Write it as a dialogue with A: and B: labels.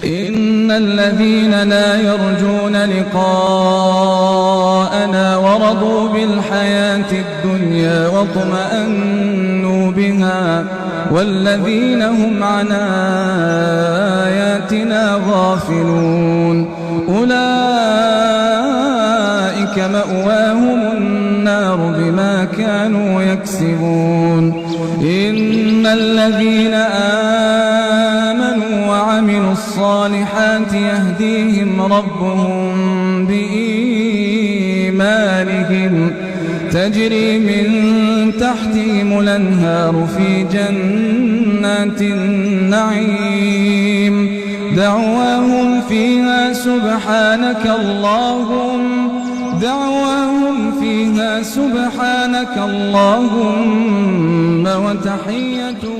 A: إن الذين لا يرجون لقاءنا ورضوا بالحياة الدنيا واطمأنوا بها والذين هم عن آياتنا غافلون أولئك مأواهم النار بما كانوا يكسبون. إن الذين آمنوا وعملوا الصالحات يهديهم ربهم بإيمانهم تجري من تحتهم الأنهار في جنات النعيم دعواهم فيها سبحانك اللهم وتحيتهم